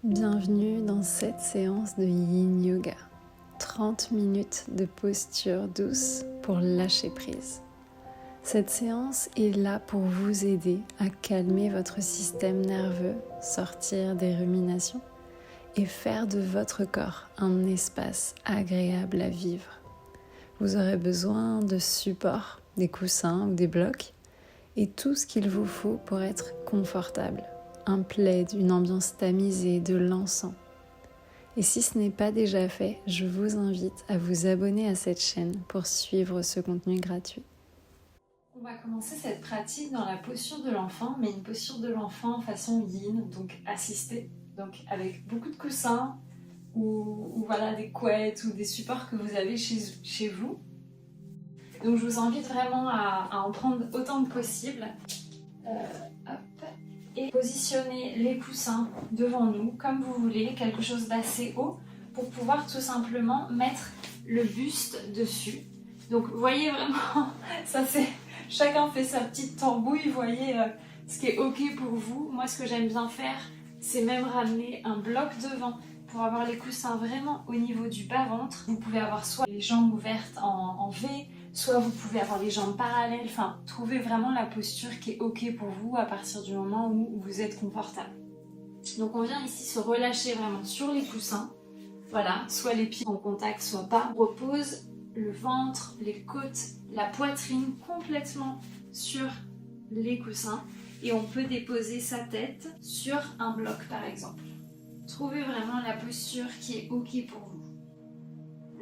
Bienvenue dans cette séance de Yin Yoga. 30 minutes de posture douce pour lâcher prise. Cette séance est là pour vous aider à calmer votre système nerveux, sortir des ruminations et faire de votre corps un espace agréable à vivre. Vous aurez besoin de supports, des coussins ou des blocs et tout ce qu'il vous faut pour être confortable. Un plaid, une ambiance tamisée, de l'encens. Et si ce n'est pas déjà fait, je vous invite à vous abonner à cette chaîne pour suivre ce contenu gratuit. On va commencer cette pratique dans la posture de l'enfant, mais une posture de l'enfant façon yin, donc assistée, donc avec beaucoup de coussins ou voilà, des couettes ou des supports que vous avez chez vous. Donc je vous invite vraiment à en prendre autant que possible. Et positionner les coussins devant nous comme vous voulez, quelque chose d'assez haut pour pouvoir tout simplement mettre le buste dessus. Donc vous voyez vraiment, ça c'est chacun fait sa petite tambouille, vous voyez ce qui est ok pour vous. Moi ce que j'aime bien faire, c'est même ramener un bloc devant pour avoir les coussins vraiment au niveau du bas-ventre. Vous pouvez avoir soit les jambes ouvertes en V, soit vous pouvez avoir les jambes parallèles, enfin, trouvez vraiment la posture qui est ok pour vous à partir du moment où vous êtes confortable. Donc on vient ici se relâcher vraiment sur les coussins, voilà, soit les pieds en contact, soit pas. On repose le ventre, les côtes, la poitrine complètement sur les coussins et on peut déposer sa tête sur un bloc par exemple. Trouvez vraiment la posture qui est ok pour vous.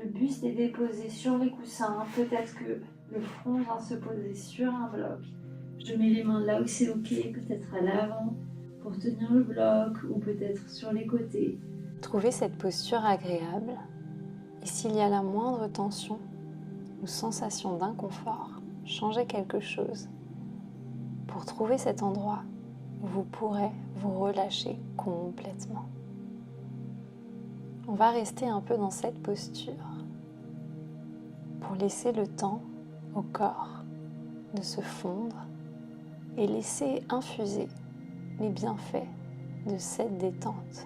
Le buste est déposé sur les coussins, peut-être que le front vient se poser sur un bloc. Je mets les mains là où c'est ok, peut-être à l'avant pour tenir le bloc ou peut-être sur les côtés. Trouvez cette posture agréable et s'il y a la moindre tension ou sensation d'inconfort, changez quelque chose pour trouver cet endroit où vous pourrez vous relâcher complètement. On va rester un peu dans cette posture pour laisser le temps au corps de se fondre et laisser infuser les bienfaits de cette détente.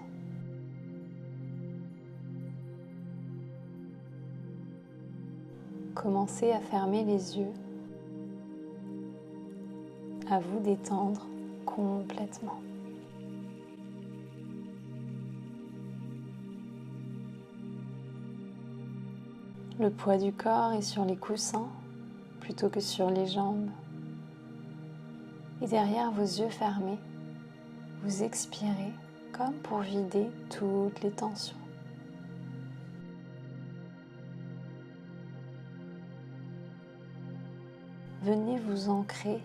Commencez à fermer les yeux, à vous détendre complètement. Le poids du corps est sur les coussins plutôt que sur les jambes. Et derrière vos yeux fermés, vous expirez comme pour vider toutes les tensions. Venez vous ancrer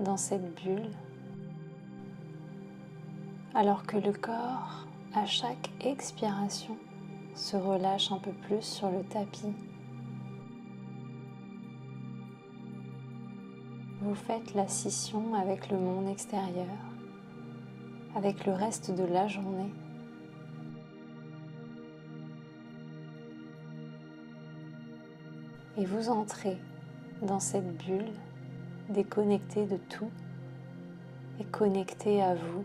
dans cette bulle alors que le corps, à chaque expiration, se relâche un peu plus sur le tapis. Vous faites la scission avec le monde extérieur, avec le reste de la journée. Et vous entrez dans cette bulle déconnectée de tout et connectée à vous,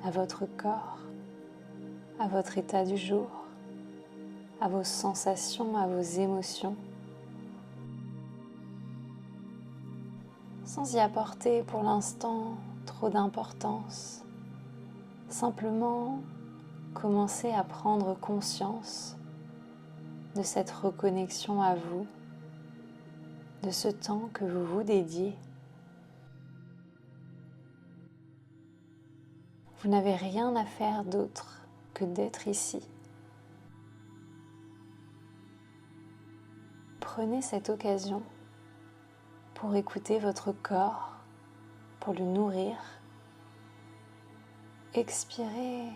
à votre corps, à votre état du jour, à vos sensations, à vos émotions, sans y apporter pour l'instant trop d'importance. Simplement, commencez à prendre conscience de cette reconnexion à vous, de ce temps que vous vous dédiez. Vous n'avez rien à faire d'autre que d'être ici. Prenez cette occasion pour écouter votre corps, pour le nourrir. Expirez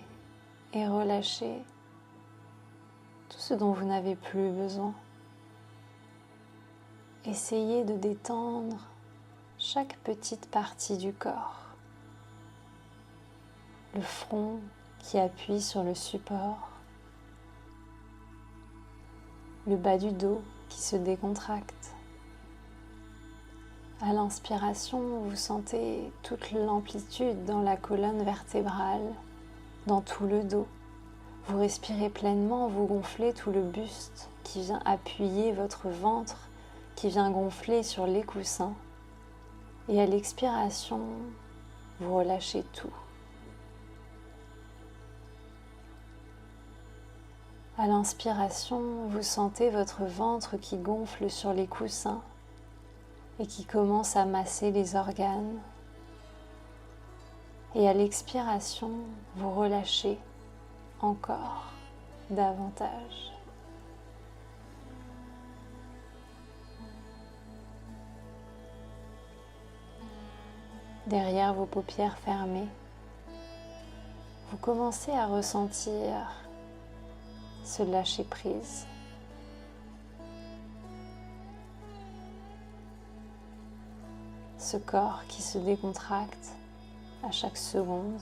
et relâchez tout ce dont vous n'avez plus besoin. Essayez de détendre chaque petite partie du corps. Le front qui appuie sur le support, le bas du dos qui se décontracte, À l'inspiration, vous sentez toute l'amplitude dans la colonne vertébrale, dans tout le dos. Vous respirez pleinement, vous gonflez tout le buste qui vient appuyer votre ventre, qui vient gonfler sur les coussins. Et à l'expiration, vous relâchez tout. À l'inspiration, vous sentez votre ventre qui gonfle sur les coussins et qui commence à masser les organes. Et à l'expiration, vous relâchez encore davantage. Derrière vos paupières fermées, vous commencez à ressentir ce lâcher-prise. Ce corps qui se décontracte à chaque seconde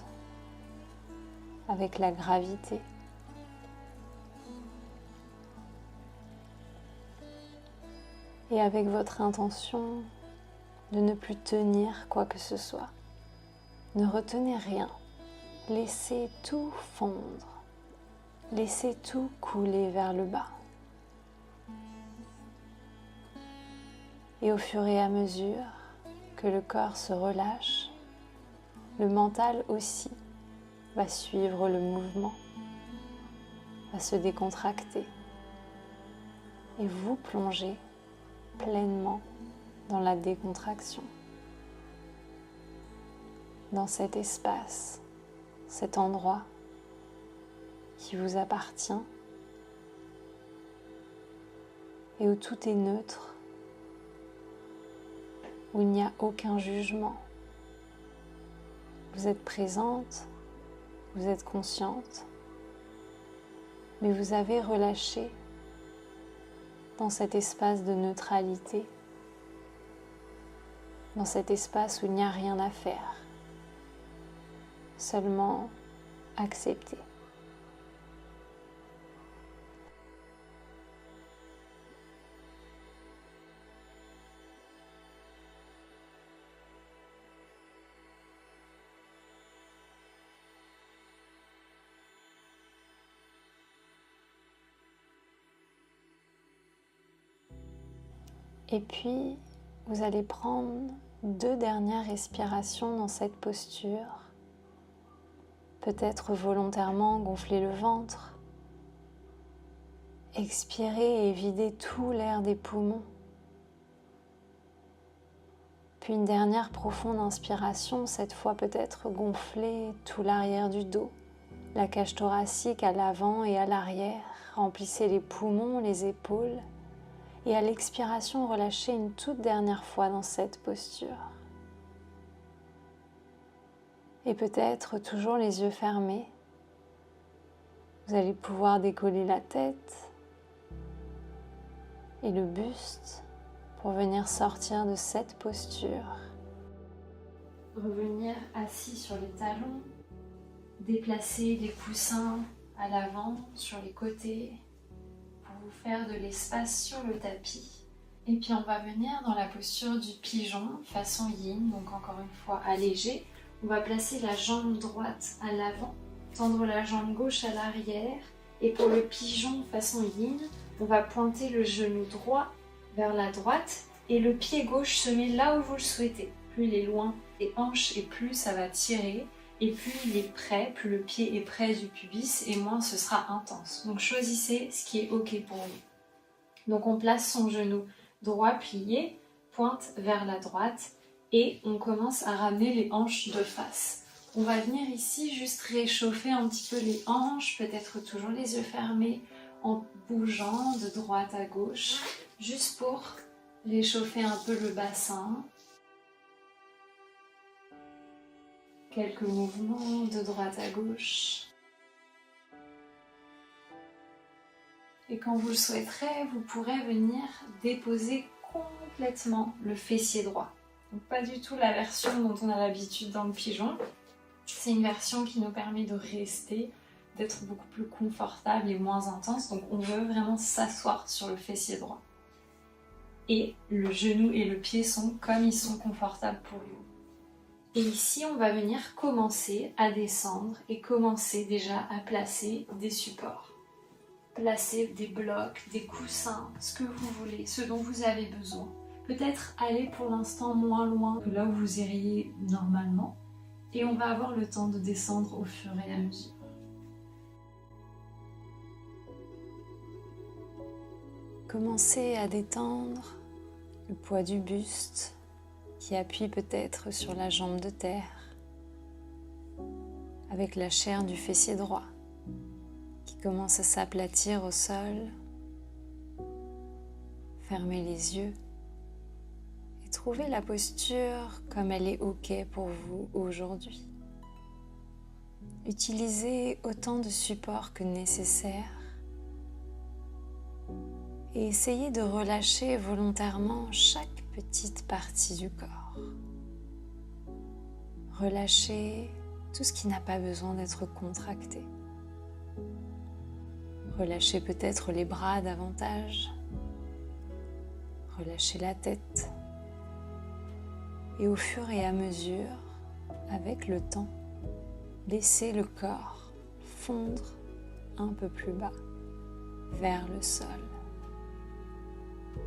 avec la gravité. Et avec votre intention de ne plus tenir quoi que ce soit. Ne retenez rien. Laissez tout fondre. Laissez tout couler vers le bas. Et au fur et à mesure que le corps se relâche, le mental aussi va suivre le mouvement, va se décontracter et vous plonger pleinement dans la décontraction, dans cet espace, cet endroit qui vous appartient et où tout est neutre, où il n'y a aucun jugement. Vous êtes présente, vous êtes consciente, mais vous avez relâché dans cet espace de neutralité, dans cet espace où il n'y a rien à faire, seulement accepter. Et puis, vous allez prendre 2 dernières respirations dans cette posture. Peut-être volontairement gonfler le ventre. Expirer et vider tout l'air des poumons. Puis une dernière profonde inspiration, cette fois peut-être gonfler tout l'arrière du dos, la cage thoracique à l'avant et à l'arrière. Remplissez les poumons, les épaules. Et à l'expiration, relâchez une toute dernière fois dans cette posture. Et peut-être toujours les yeux fermés, vous allez pouvoir décoller la tête et le buste pour venir sortir de cette posture. Revenir assis sur les talons, déplacer les coussins à l'avant, sur les côtés, vous faire de l'espace sur le tapis. Et puis on va venir dans la posture du pigeon façon yin, donc encore une fois allégé. On va placer la jambe droite à l'avant, tendre la jambe gauche à l'arrière. Et pour le pigeon façon yin, on va pointer le genou droit vers la droite et le pied gauche se met là où vous le souhaitez. Plus il est loin des hanches et plus ça va tirer. Et plus il est près, plus le pied est près du pubis et moins ce sera intense. Donc choisissez ce qui est OK pour vous. Donc on place son genou droit plié, pointe vers la droite et on commence à ramener les hanches de face. On va venir ici juste réchauffer un petit peu les hanches, peut-être toujours les yeux fermés, en bougeant de droite à gauche, juste pour réchauffer un peu le bassin. Quelques mouvements de droite à gauche. Et quand vous le souhaiterez, vous pourrez venir déposer complètement le fessier droit. Donc pas du tout la version dont on a l'habitude dans le pigeon. C'est une version qui nous permet de rester, d'être beaucoup plus confortable et moins intense. Donc on veut vraiment s'asseoir sur le fessier droit. et le genou et le pied sont comme ils sont confortables pour vous. Et ici, on va venir commencer à descendre et commencer déjà à placer des supports. Placez des blocs, des coussins, ce que vous voulez, ce dont vous avez besoin. Peut-être aller pour l'instant moins loin que là où vous iriez normalement. Et on va avoir le temps de descendre au fur et à mesure. Commencez à détendre le poids du buste qui appuie peut-être sur la jambe de terre, avec la chair du fessier droit qui commence à s'aplatir au sol. Fermez les yeux et trouvez la posture comme elle est OK pour vous aujourd'hui. Utilisez autant de supports que nécessaire et essayez de relâcher volontairement chaque petite partie du corps. Relâchez tout ce qui n'a pas besoin d'être contracté. Relâchez peut-être les bras davantage. Relâchez la tête. Et au fur et à mesure, avec le temps, laissez le corps fondre un peu plus bas, vers le sol,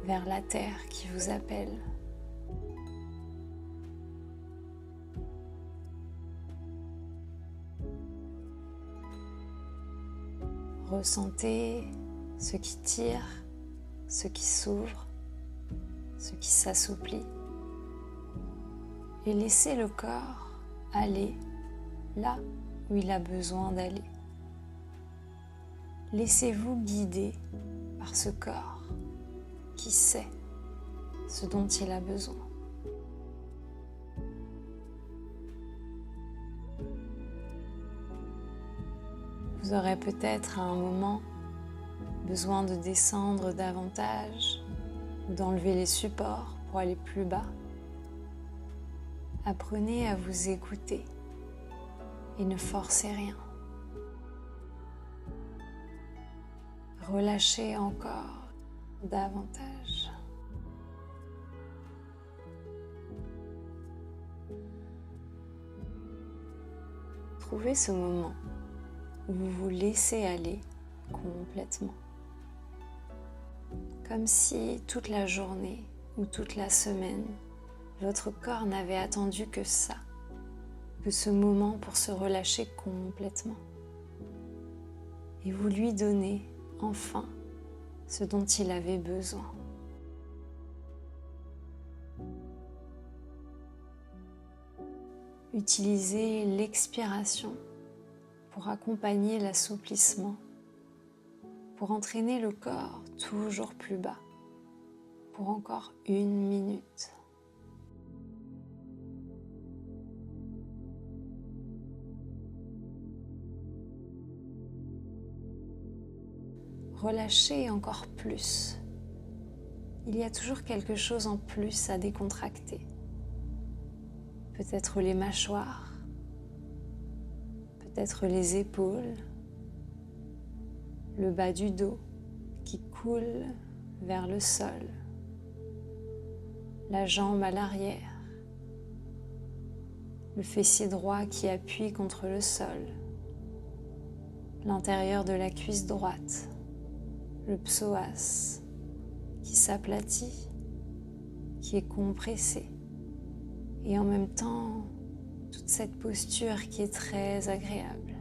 vers la terre qui vous appelle. Ressentez ce qui tire, ce qui s'ouvre, ce qui s'assouplit. Et laissez le corps aller là où il a besoin d'aller. Laissez-vous guider par ce corps qui sait ce dont il a besoin. Vous aurez peut-être à un moment besoin de descendre davantage ou d'enlever les supports pour aller plus bas. Apprenez à vous écouter et ne forcez rien. Relâchez encore davantage. Trouvez ce moment où vous vous laissez aller complètement. Comme si toute la journée ou toute la semaine, votre corps n'avait attendu que ça, que ce moment pour se relâcher complètement. Et vous lui donnez enfin ce dont il avait besoin. Utilisez l'expiration pour accompagner l'assouplissement, pour entraîner le corps toujours plus bas, pour encore 1 minute. Relâchez encore plus. Il y a toujours quelque chose en plus à décontracter. Peut-être les mâchoires, peut-être les épaules, le bas du dos qui coule vers le sol, la jambe à l'arrière, le fessier droit qui appuie contre le sol, l'intérieur de la cuisse droite, le psoas qui s'aplatit, qui est compressé, et en même temps toute cette posture qui est très agréable.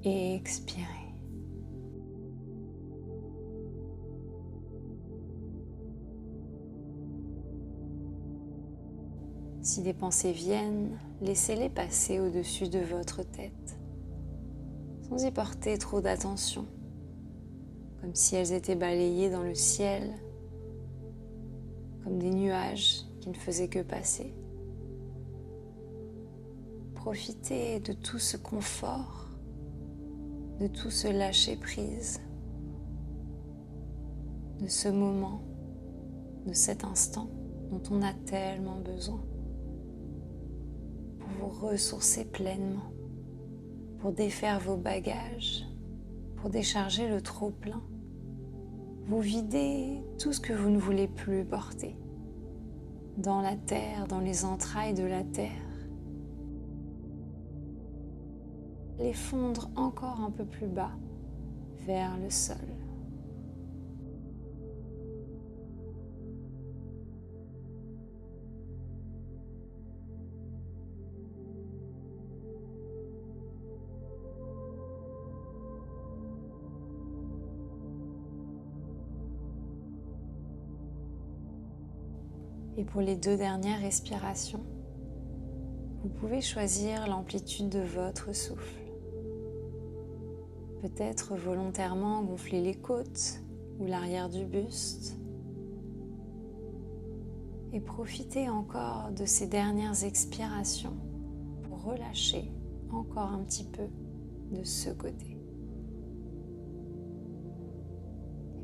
Et expirez. Si des pensées viennent, laissez-les passer au-dessus de votre tête, sans y porter trop d'attention, comme si elles étaient balayées dans le ciel, comme des nuages qui ne faisaient que passer. Profitez de tout ce confort, de tout ce lâcher-prise, de ce moment, de cet instant dont on a tellement besoin pour vous ressourcer pleinement, pour défaire vos bagages, pour décharger le trop-plein, vous videz tout ce que vous ne voulez plus porter dans la terre, dans les entrailles de la terre. Les fondre encore un peu plus bas vers le sol. Et pour les 2 dernières respirations, vous pouvez choisir l'amplitude de votre souffle. Peut-être volontairement gonfler les côtes ou l'arrière du buste. Et profitez encore de ces dernières expirations pour relâcher encore un petit peu de ce côté.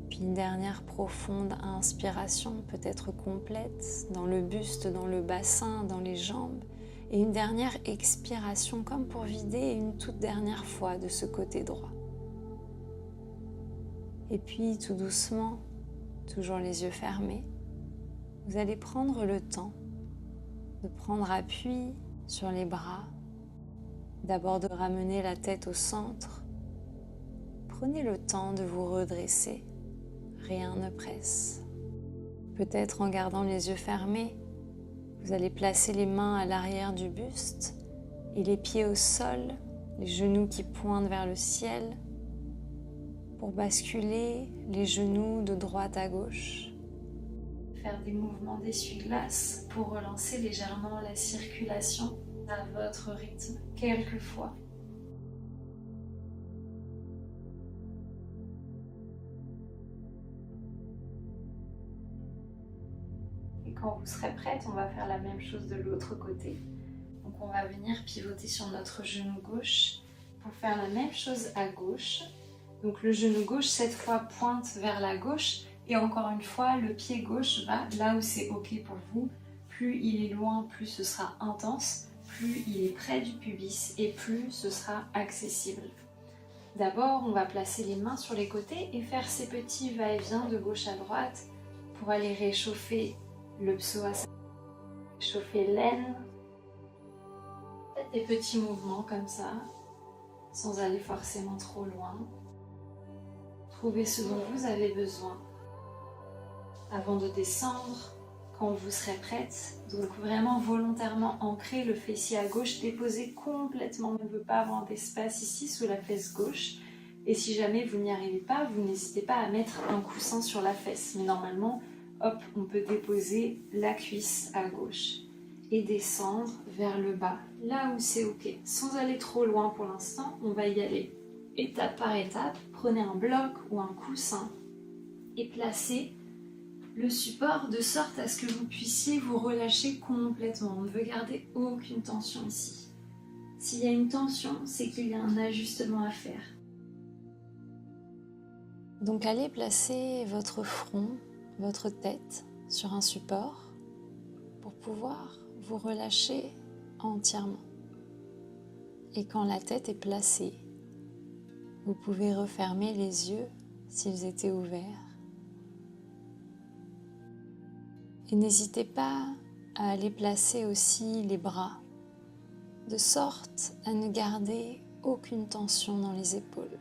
Puis une dernière profonde inspiration, peut-être complète, dans le buste, dans le bassin, dans les jambes. Et une dernière expiration, comme pour vider une toute dernière fois de ce côté droit. Et puis tout doucement, toujours les yeux fermés, vous allez prendre le temps de prendre appui sur les bras, d'abord de ramener la tête au centre. Prenez le temps de vous redresser. Rien ne presse. Peut-être en gardant les yeux fermés, vous allez placer les mains à l'arrière du buste et les pieds au sol, les genoux qui pointent vers le ciel, pour basculer les genoux de droite à gauche. Faire des mouvements d'essuie-glace pour relancer légèrement la circulation à votre rythme, quelques fois. Quand vous serez prête, on va faire la même chose de l'autre côté. Donc on va venir pivoter sur notre genou gauche pour faire la même chose à gauche. Donc le genou gauche, cette fois, pointe vers la gauche. Et encore une fois, le pied gauche va là où c'est OK pour vous. Plus il est loin, plus ce sera intense. Plus il est près du pubis et plus ce sera accessible. D'abord, on va placer les mains sur les côtés et faire ces petits va-et-vient de gauche à droite pour aller réchauffer le psoas, réchauffer l'aine. Faites des petits mouvements comme ça, sans aller forcément trop loin. Trouvez ce dont vous avez besoin avant de descendre quand vous serez prête. Donc vraiment volontairement ancrer le fessier à gauche, déposer complètement. On ne veut pas avoir d'espace ici sous la fesse gauche. Et si jamais vous n'y arrivez pas, vous n'hésitez pas à mettre un coussin sur la fesse. Mais normalement, hop, on peut déposer la cuisse à gauche et descendre vers le bas, là où c'est OK. Sans aller trop loin pour l'instant, on va y aller étape par étape. Prenez un bloc ou un coussin et placez le support de sorte à ce que vous puissiez vous relâcher complètement. On ne veut garder aucune tension ici. S'il y a une tension, c'est qu'il y a un ajustement à faire. Donc allez placer votre front, votre tête sur un support pour pouvoir vous relâcher entièrement. Et quand la tête est placée, vous pouvez refermer les yeux s'ils étaient ouverts. Et n'hésitez pas à aller placer aussi les bras, de sorte à ne garder aucune tension dans les épaules.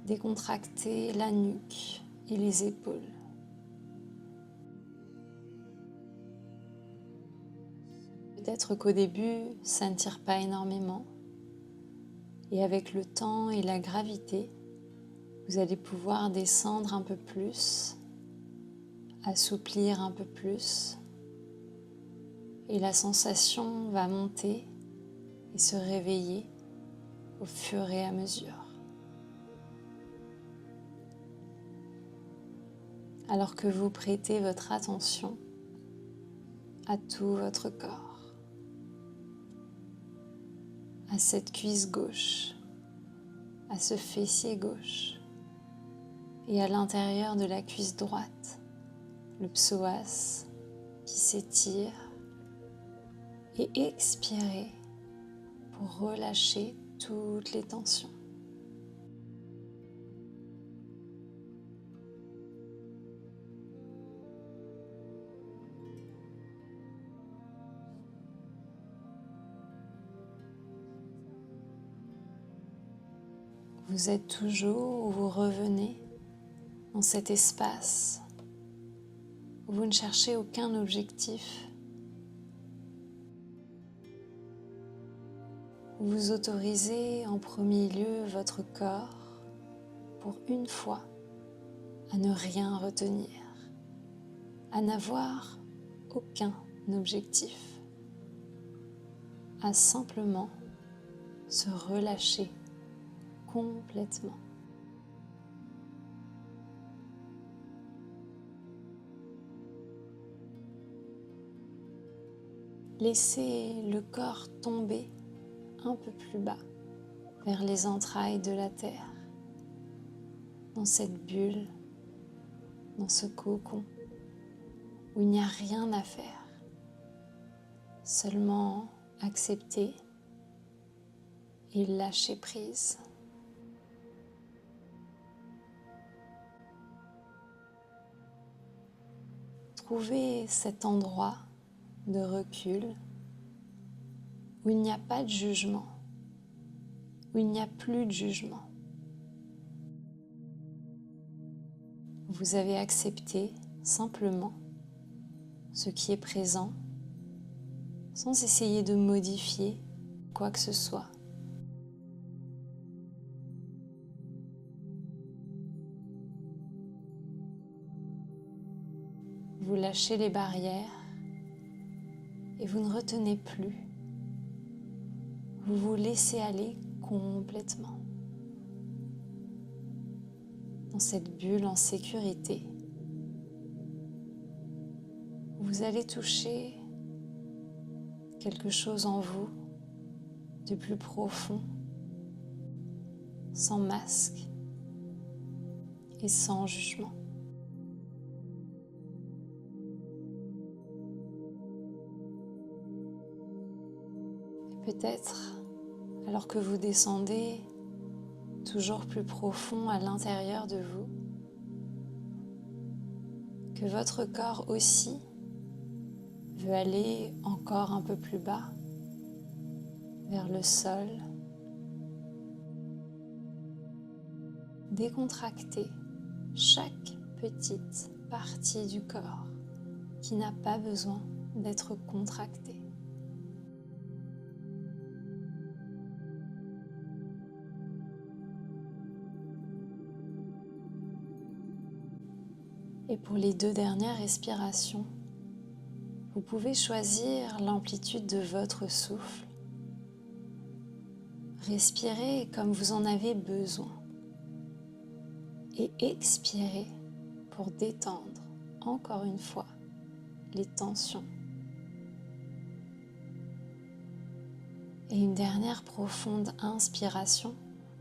Décontractez la nuque et les épaules. Peut-être qu'au début, ça ne tire pas énormément. Et avec le temps et la gravité, vous allez pouvoir descendre un peu plus, assouplir un peu plus. Et la sensation va monter et se réveiller au fur et à mesure. Alors que vous prêtez votre attention à tout votre corps, à cette cuisse gauche, à ce fessier gauche et à l'intérieur de la cuisse droite, le psoas qui s'étire, et expirez pour relâcher toutes les tensions. Vous êtes toujours où vous revenez dans cet espace où vous ne cherchez aucun objectif. Vous autorisez en premier lieu votre corps pour une fois à ne rien retenir, à n'avoir aucun objectif, à simplement se relâcher complètement. Laissez le corps tomber un peu plus bas vers les entrailles de la terre, dans cette bulle, dans ce cocon où il n'y a rien à faire, seulement accepter et lâcher prise. Trouvez cet endroit de recul où il n'y a pas de jugement, où il n'y a plus de jugement. Vous avez accepté simplement ce qui est présent sans essayer de modifier quoi que ce soit. Vous lâchez les barrières et vous ne retenez plus. Vous vous laissez aller complètement dans cette bulle en sécurité. Vous allez toucher quelque chose en vous de plus profond, sans masque et sans jugement. Peut-être, alors que vous descendez toujours plus profond à l'intérieur de vous, que votre corps aussi veut aller encore un peu plus bas, vers le sol. Décontractez chaque petite partie du corps qui n'a pas besoin d'être contractée. Et pour les 2 dernières respirations, vous pouvez choisir l'amplitude de votre souffle. Respirez comme vous en avez besoin et expirez pour détendre encore une fois les tensions. Et une dernière profonde inspiration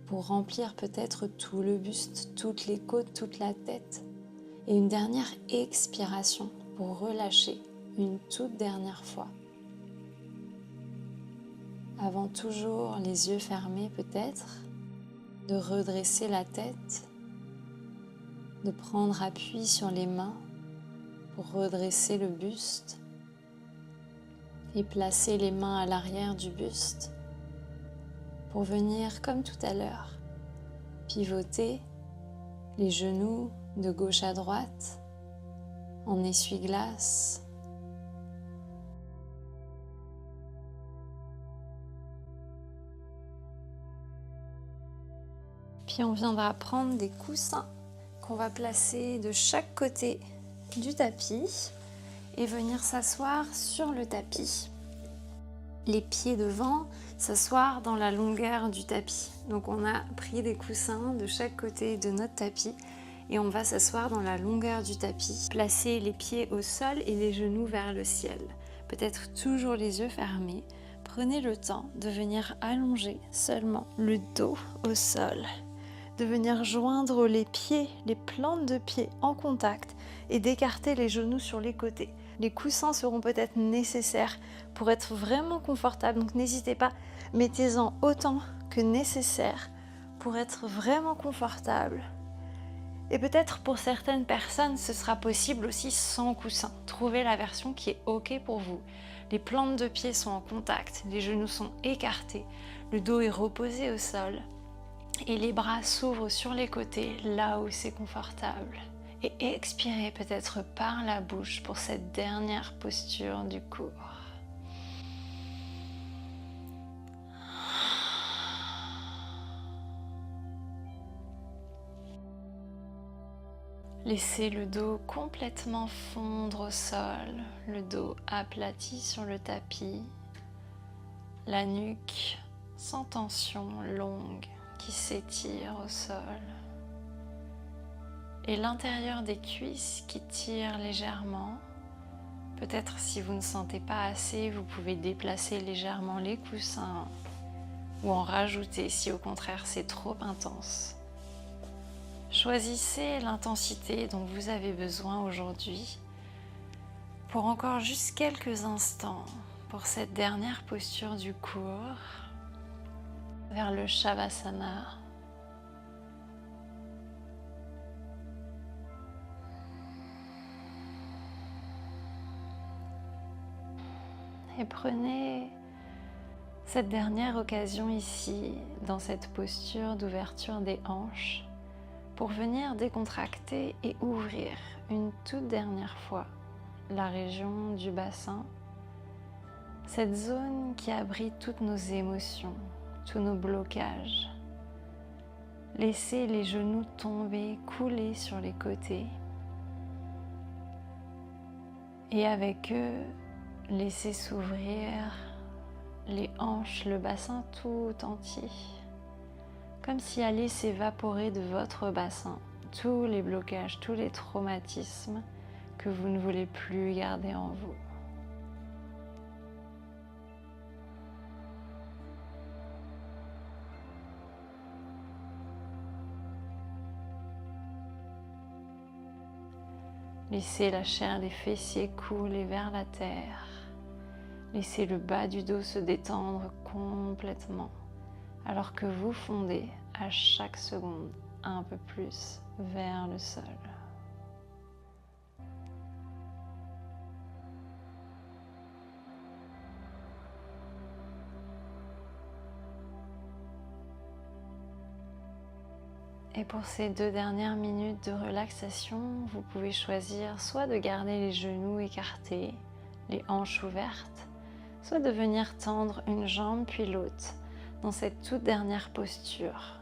pour remplir peut-être tout le buste, toutes les côtes, toute la tête. Et une dernière expiration pour relâcher une toute dernière fois. Avant toujours les yeux fermés peut-être, de redresser la tête, de prendre appui sur les mains pour redresser le buste et placer les mains à l'arrière du buste pour venir, comme tout à l'heure, pivoter les genoux de gauche à droite en essuie-glace. Puis on viendra prendre des coussins qu'on va placer de chaque côté du tapis et venir s'asseoir sur le tapis. Les pieds devant, s'asseoir dans la longueur du tapis. Donc on a pris des coussins de chaque côté de notre tapis et on va s'asseoir dans la longueur du tapis. Placer les pieds au sol et les genoux vers le ciel. Peut-être toujours les yeux fermés. Prenez le temps de venir allonger seulement le dos au sol. De venir joindre les pieds, les plantes de pieds en contact et d'écarter les genoux sur les côtés. Les coussins seront peut-être nécessaires pour être vraiment confortable, donc n'hésitez pas, mettez-en autant que nécessaire pour être vraiment confortable. Et peut-être pour certaines personnes, ce sera possible aussi sans coussin. Trouvez la version qui est OK pour vous. Les plantes de pieds sont en contact, les genoux sont écartés, le dos est reposé au sol. Et les bras s'ouvrent sur les côtés, là où c'est confortable. Et expirez peut-être par la bouche pour cette dernière posture du cours. Laissez le dos complètement fondre au sol, le dos aplati sur le tapis, la nuque sans tension longue qui s'étire au sol et l'intérieur des cuisses qui tire légèrement. Peut-être si vous ne sentez pas assez, vous pouvez déplacer légèrement les coussins ou en rajouter si au contraire c'est trop intense. Choisissez l'intensité dont vous avez besoin aujourd'hui pour encore juste quelques instants pour cette dernière posture du cours vers le Shavasana. Et prenez cette dernière occasion ici, dans cette posture d'ouverture des hanches, pour venir décontracter et ouvrir une toute dernière fois la région du bassin, cette zone qui abrite toutes nos émotions, tous nos blocages. Laissez les genoux tomber, couler sur les côtés et avec eux, laissez s'ouvrir les hanches, le bassin tout entier. Comme si allait s'évaporer de votre bassin tous les blocages, tous les traumatismes que vous ne voulez plus garder en vous. Laissez la chair des fessiers couler vers la terre. Laissez le bas du dos se détendre complètement, alors que vous fondez à chaque seconde un peu plus vers le sol. Et pour ces 2 dernières minutes de relaxation, vous pouvez choisir soit de garder les genoux écartés, les hanches ouvertes, soit de venir tendre une jambe puis l'autre dans cette toute dernière posture.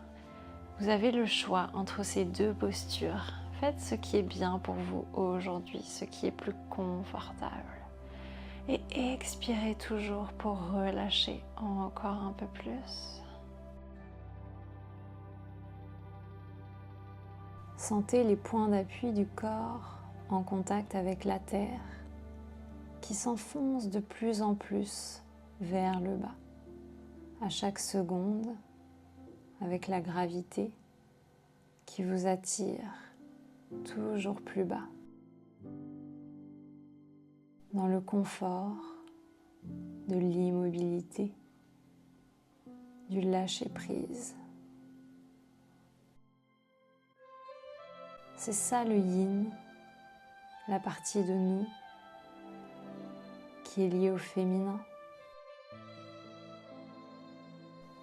Vous avez le choix entre ces 2 postures. Faites ce qui est bien pour vous aujourd'hui, ce qui est plus confortable. Et expirez toujours pour relâcher encore un peu plus. Sentez les points d'appui du corps en contact avec la terre qui s'enfonce de plus en plus vers le bas. À chaque seconde, avec la gravité qui vous attire toujours plus bas. Dans le confort de l'immobilité, du lâcher-prise. C'est ça le yin, la partie de nous qui est liée au féminin.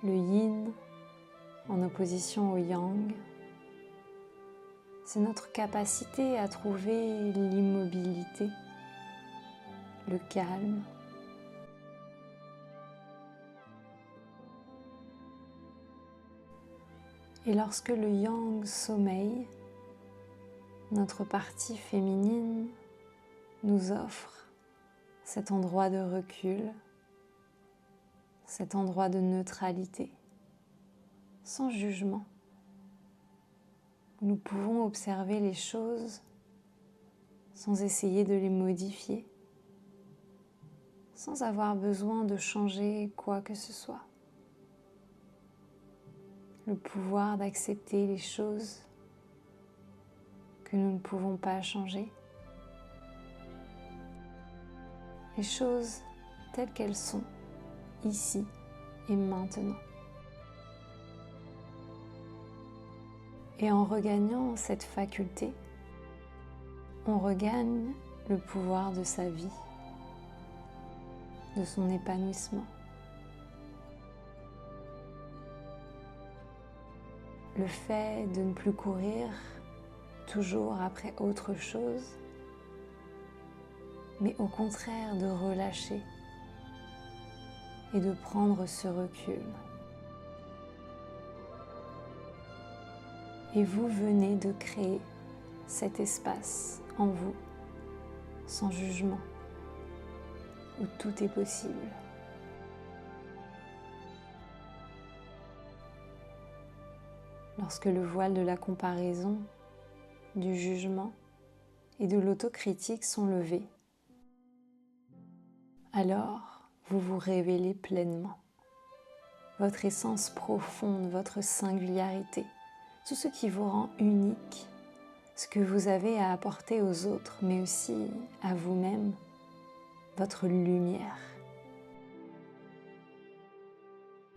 Le yin, en opposition au yang, c'est notre capacité à trouver l'immobilité, le calme. Et lorsque le yang sommeille, notre partie féminine nous offre cet endroit de recul, cet endroit de neutralité, sans jugement. Nous pouvons observer les choses sans essayer de les modifier, sans avoir besoin de changer quoi que ce soit. Le pouvoir d'accepter les choses que nous ne pouvons pas changer, les choses telles qu'elles sont, ici et maintenant. Et en regagnant cette faculté, on regagne le pouvoir de sa vie, de son épanouissement. le fait de ne plus courir toujours après autre chose, mais au contraire de relâcher et de prendre ce recul. Et vous venez de créer cet espace en vous, sans jugement, où tout est possible. Lorsque le voile de la comparaison, du jugement et de l'autocritique sont levés, alors vous vous révélez pleinement. Votre essence profonde, votre singularité, tout ce qui vous rend unique, ce que vous avez à apporter aux autres, mais aussi à vous-même, votre lumière.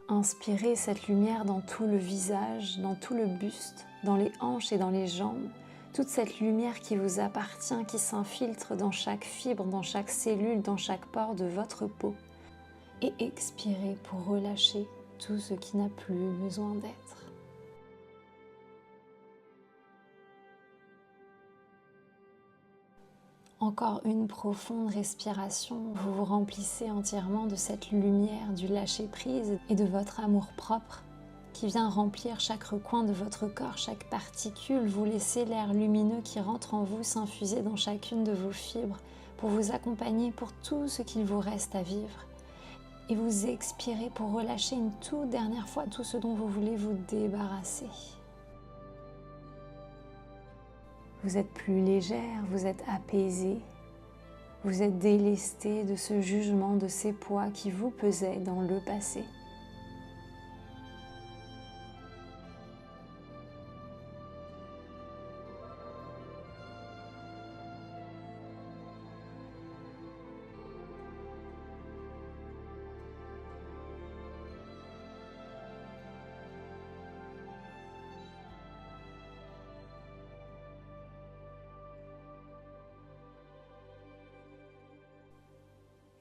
Inspirez cette lumière dans tout le visage, dans tout le buste, dans les hanches et dans les jambes, toute cette lumière qui vous appartient, qui s'infiltre dans chaque fibre, dans chaque cellule, dans chaque pore de votre peau. Et expirez pour relâcher tout ce qui n'a plus besoin d'être. Encore une profonde respiration, vous vous remplissez entièrement de cette lumière, du lâcher-prise et de votre amour-propre qui vient remplir chaque recoin de votre corps, chaque particule. Vous laissez l'air lumineux qui rentre en vous s'infuser dans chacune de vos fibres pour vous accompagner pour tout ce qu'il vous reste à vivre. Et vous expirez pour relâcher une toute dernière fois tout ce dont vous voulez vous débarrasser. Vous êtes plus légère, vous êtes apaisée, vous êtes délestée de ce jugement, de ces poids qui vous pesaient dans le passé.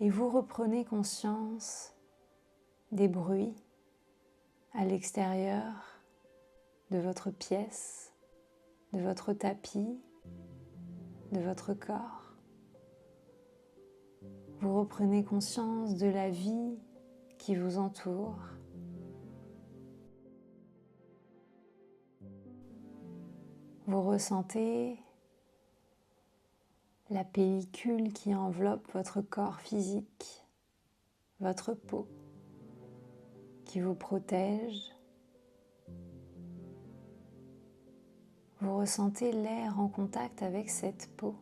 Et vous reprenez conscience des bruits à l'extérieur de votre pièce, de votre tapis, de votre corps. Vous reprenez conscience de la vie qui vous entoure. Vous ressentez la pellicule qui enveloppe votre corps physique, votre peau, qui vous protège. Vous ressentez l'air en contact avec cette peau,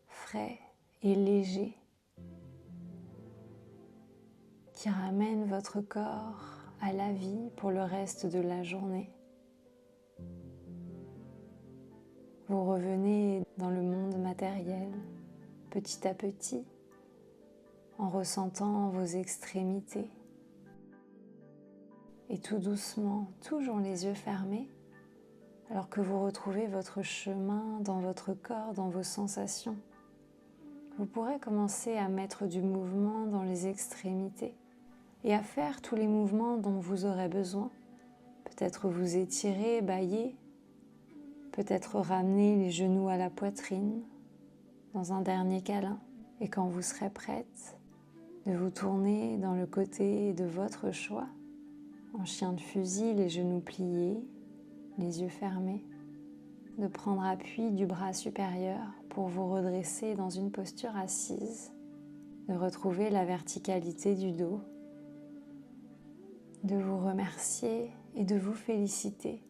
frais et léger, qui ramène votre corps à la vie pour le reste de la journée. Vous revenez dans le monde matériel, petit à petit, en ressentant vos extrémités. Et tout doucement, toujours les yeux fermés, alors que vous retrouvez votre chemin dans votre corps, dans vos sensations, vous pourrez commencer à mettre du mouvement dans les extrémités et à faire tous les mouvements dont vous aurez besoin. Peut-être vous étirer, bâiller, peut-être ramener les genoux à la poitrine dans un dernier câlin. Et quand vous serez prête, de vous tourner dans le côté de votre choix, en chien de fusil, les genoux pliés, les yeux fermés, de prendre appui du bras supérieur pour vous redresser dans une posture assise, de retrouver la verticalité du dos, de vous remercier et de vous féliciter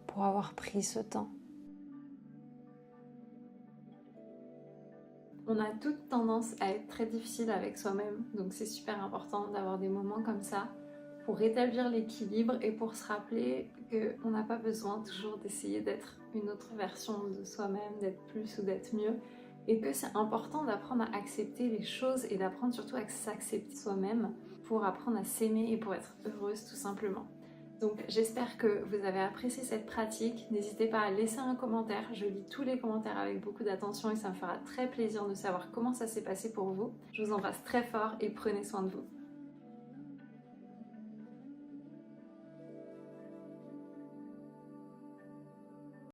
pour avoir pris ce temps. On a toute tendance à être très difficile avec soi-même, donc c'est super important d'avoir des moments comme ça pour rétablir l'équilibre et pour se rappeler qu'on n'a pas besoin toujours d'essayer d'être une autre version de soi-même, d'être plus ou d'être mieux, et que c'est important d'apprendre à accepter les choses et d'apprendre surtout à s'accepter soi-même pour apprendre à s'aimer et pour être heureuse tout simplement. Donc j'espère que vous avez apprécié cette pratique. N'hésitez pas à laisser un commentaire. Je lis tous les commentaires avec beaucoup d'attention et ça me fera très plaisir de savoir comment ça s'est passé pour vous. Je vous embrasse très fort et prenez soin de vous.